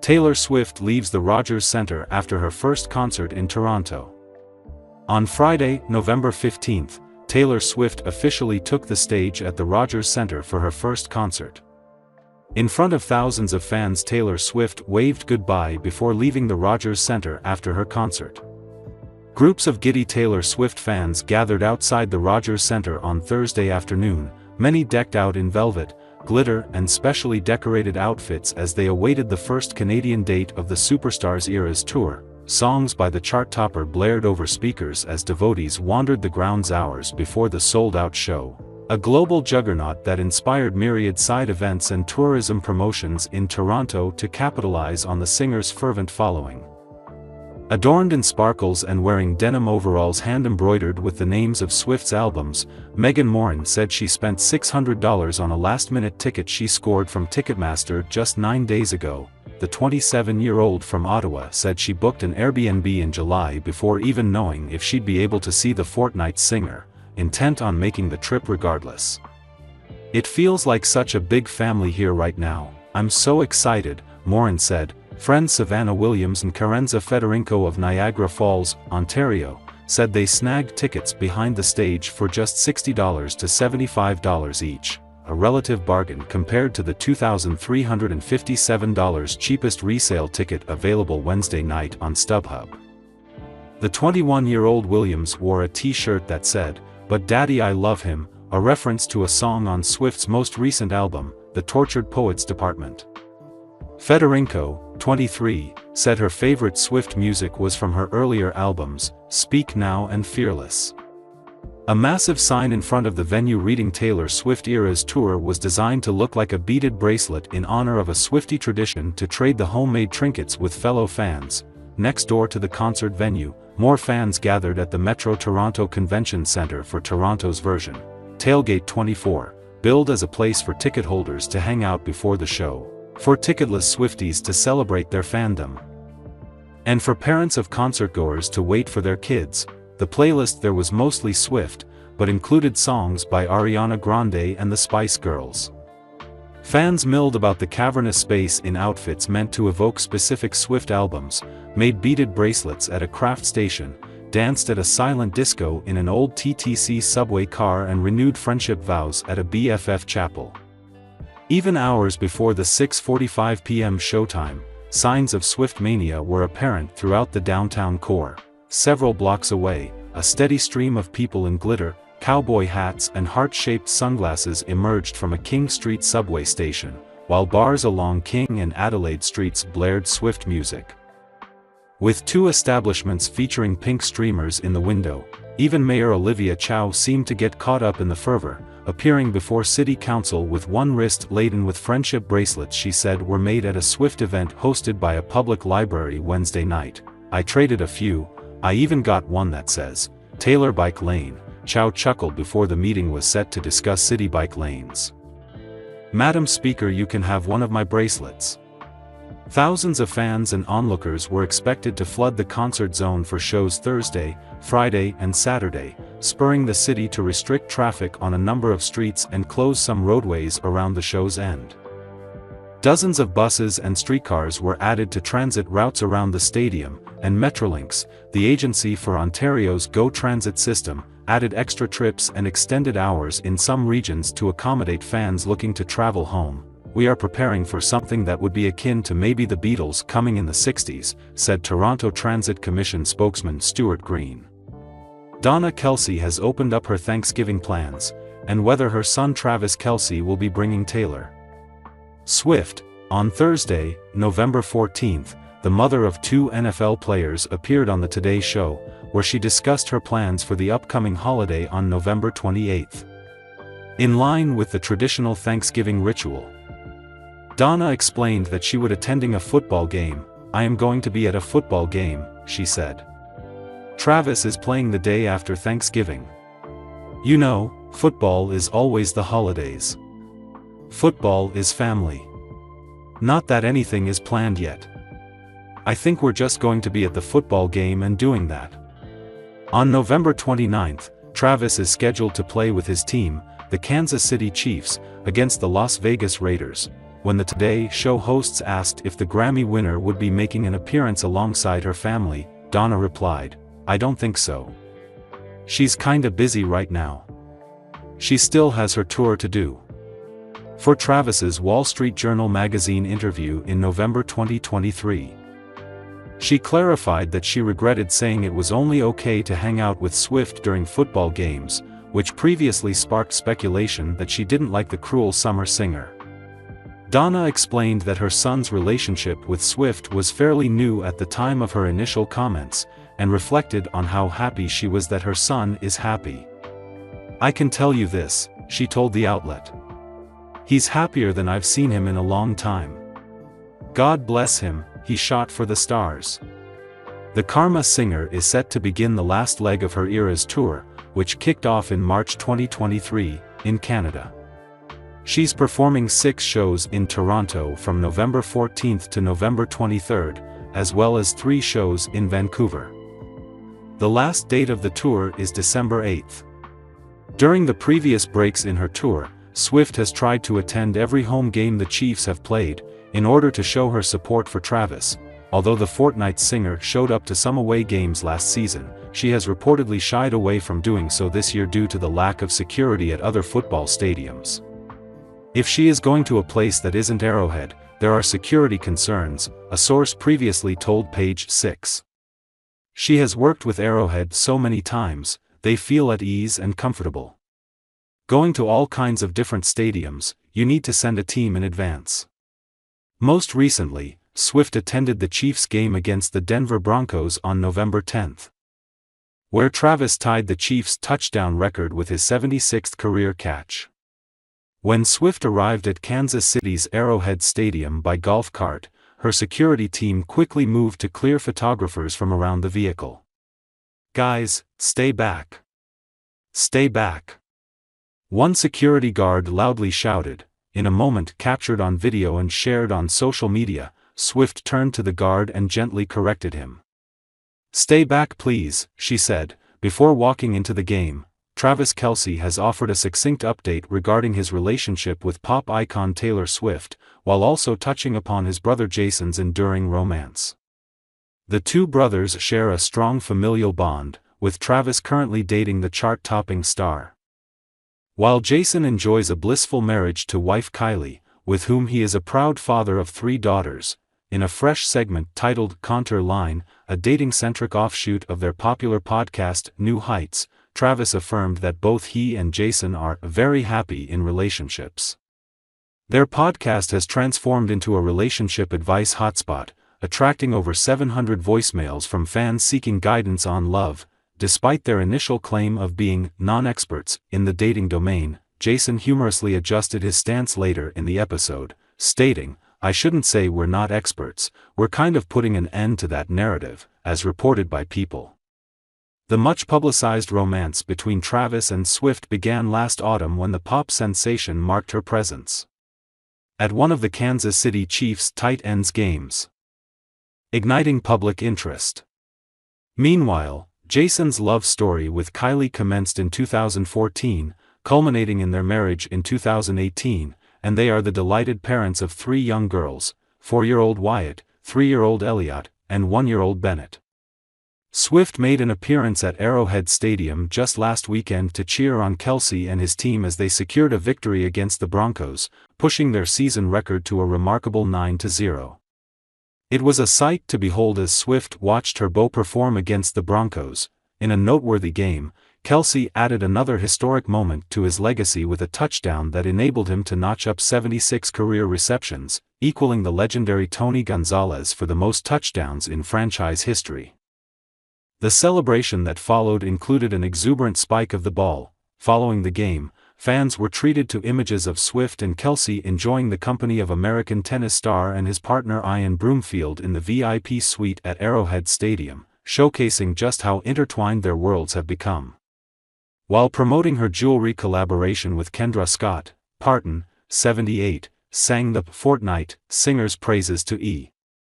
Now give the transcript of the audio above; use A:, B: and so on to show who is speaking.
A: Taylor Swift leaves the Rogers Centre after her first concert in Toronto. On Friday, November 15th, Taylor Swift officially took the stage at the Rogers Centre for her first concert. In front of thousands of fans, Taylor Swift waved goodbye before leaving the Rogers Centre after her concert. Groups of giddy Taylor Swift fans gathered outside the Rogers Centre on Thursday afternoon, many decked out in velvet, glitter and specially decorated outfits as they awaited the first Canadian date of the superstar's Eras tour. Songs by the chart topper blared over speakers as devotees wandered the grounds hours before the sold-out show, a global juggernaut that inspired myriad side events and tourism promotions in Toronto to capitalize on the singer's fervent following. Adorned in sparkles and wearing denim overalls hand-embroidered with the names of Swift's albums, Megan Morin said she spent $600 on a last-minute ticket she scored from Ticketmaster just 9 days ago. The 27-year-old from Ottawa said she booked an Airbnb in July before even knowing if she'd be able to see the fortnight's singer, intent on making the trip regardless. "It feels like such a big family here right now. I'm so excited," Morin said. Friends Savannah Williams and Karenza Fedorenko of Niagara Falls, Ontario, said they snagged tickets behind the stage for just $60 to $75 each, a relative bargain compared to the $2,357 cheapest resale ticket available Wednesday night on StubHub. The 21-year-old Williams wore a t-shirt that said, "But Daddy I Love Him," a reference to a song on Swift's most recent album, The Tortured Poets Department. Fedorenko, 23, said her favorite Swift music was from her earlier albums, Speak Now and Fearless. A massive sign in front of the venue reading Taylor Swift Eras Tour was designed to look like a beaded bracelet in honor of a Swiftie tradition to trade the homemade trinkets with fellow fans. Next door to the concert venue, more fans gathered at the Metro Toronto Convention Centre for Toronto's version, Tailgate 24, billed as a place for ticket holders to hang out before the show, for ticketless Swifties to celebrate their fandom, and for parents of concertgoers to wait for their kids. The playlist there was mostly Swift, but included songs by Ariana Grande and the Spice Girls. Fans milled about the cavernous space in outfits meant to evoke specific Swift albums, made beaded bracelets at a craft station, danced at a silent disco in an old TTC subway car and renewed friendship vows at a BFF chapel. Even hours before the 6:45 p.m. showtime, signs of Swift mania were apparent throughout the downtown core. Several blocks away, a steady stream of people in glitter, cowboy hats and heart-shaped sunglasses emerged from a King Street subway station, while bars along King and Adelaide streets blared Swift music. With two establishments featuring pink streamers in the window, even Mayor Olivia Chow seemed to get caught up in the fervor, appearing before City Council with one wrist laden with friendship bracelets she said were made at a Swift event hosted by a public library Wednesday night. "I traded a few. I even got one that says, Taylor Bike Lane," Chow chuckled before the meeting was set to discuss city bike lanes. "Madam Speaker, you can have one of my bracelets." Thousands of fans and onlookers were expected to flood the concert zone for shows Thursday, Friday and Saturday, spurring the city to restrict traffic on a number of streets and close some roadways around the show's end. Dozens of buses and streetcars were added to transit routes around the stadium, and Metrolinx, the agency for Ontario's GO Transit system, added extra trips and extended hours in some regions to accommodate fans looking to travel home. "We are preparing for something that would be akin to maybe the Beatles coming in the 60s, said Toronto Transit Commission spokesman Stuart Green. Donna Kelce has opened up her Thanksgiving plans, and whether her son Travis Kelce will be bringing Taylor Swift. On Thursday, November 14th, the mother of two NFL players appeared on the Today Show, where she discussed her plans for the upcoming holiday on November 28th. In line with the traditional Thanksgiving ritual, Donna explained that she would attending a football game. "I am going to be at a football game," she said. "Travis is playing the day after Thanksgiving. You know, football is always the holidays. Football is family. Not that anything is planned yet. I think we're just going to be at the football game and doing that." On November 29th, Travis is scheduled to play with his team, the Kansas City Chiefs, against the Las Vegas Raiders. when the Today Show hosts asked if the Grammy winner would be making an appearance alongside her family, Donna replied, "I don't think so. She's kinda busy right now. She still has her tour to do." For Travis's Wall Street Journal magazine interview in November 2023. She clarified that she regretted saying it was only okay to hang out with Swift during football games, which previously sparked speculation that she didn't like the Cruel Summer singer. Donna explained that her son's relationship with Swift was fairly new at the time of her initial comments, and reflected on how happy she was that her son is happy. "I can tell you this," she told the outlet. "He's happier than I've seen him in a long time. God bless him, he shot for the stars." The Karma singer is set to begin the last leg of her Eras tour, which kicked off in March 2023, in Canada. She's performing 6 shows in Toronto from November 14th to November 23rd, as well as 3 shows in Vancouver. The last date of the tour is December 8th. During the previous breaks in her tour, Swift has tried to attend every home game the Chiefs have played, in order to show her support for Travis. Although the Fortnite singer showed up to some away games last season, she has reportedly shied away from doing so this year due to the lack of security at other football stadiums. If she is going to a place that isn't Arrowhead, there are security concerns, a source previously told Page 6. She has worked with Arrowhead so many times, they feel at ease and comfortable. Going to all kinds of different stadiums, you need to send a team in advance. Most recently, Swift attended the Chiefs game against the Denver Broncos on November 10th, where Travis tied the Chiefs' touchdown record with his 76th career catch. When Swift arrived at Kansas City's Arrowhead Stadium by golf cart, her security team quickly moved to clear photographers from around the vehicle. "Guys, stay back. Stay back," one security guard loudly shouted. In a moment captured on video and shared on social media, Swift turned to the guard and gently corrected him. "Stay back please," she said. Before walking into the game, Travis Kelce has offered a succinct update regarding his relationship with pop icon Taylor Swift, while also touching upon his brother Jason's enduring romance. The two brothers share a strong familial bond, with Travis currently dating the chart-topping star, while Jason enjoys a blissful marriage to wife Kylie, with whom he is a proud father of 3 daughters. In a fresh segment titled Contour Line, a dating-centric offshoot of their popular podcast New Heights, Travis affirmed that both he and Jason are very happy in relationships. Their podcast has transformed into a relationship advice hotspot, attracting over 700 voicemails from fans seeking guidance on love. Despite their initial claim of being non-experts in the dating domain, Jason humorously adjusted his stance later in the episode, stating, "I shouldn't say we're not experts, we're kind of putting an end to that narrative," as reported by People. The much-publicized romance between Travis and Swift began last autumn when the pop sensation marked her presence at one of the Kansas City Chiefs' tight ends games, igniting public interest. Meanwhile, Jason's love story with Kylie commenced in 2014, culminating in their marriage in 2018, and they are the delighted parents of 3 young girls, 4-year-old Wyatt, 3-year-old Elliot, and 1-year-old Bennett. Swift made an appearance at Arrowhead Stadium just last weekend to cheer on Kelce and his team as they secured a victory against the Broncos, pushing their season record to a remarkable 9-0. It was a sight to behold as Swift watched her beau perform against the Broncos. In a noteworthy game, Kelce added another historic moment to his legacy with a touchdown that enabled him to notch up 76 career receptions, equaling the legendary Tony Gonzalez for the most touchdowns in franchise history. The celebration that followed included an exuberant spike of the ball. Following the game, fans were treated to images of Swift and Kelce enjoying the company of American tennis star and his partner Ian Broomfield in the VIP suite at Arrowhead Stadium, showcasing just how intertwined their worlds have become. While promoting her jewelry collaboration with Kendra Scott, Parton, 78, sang the Fortnite singer's praises to E!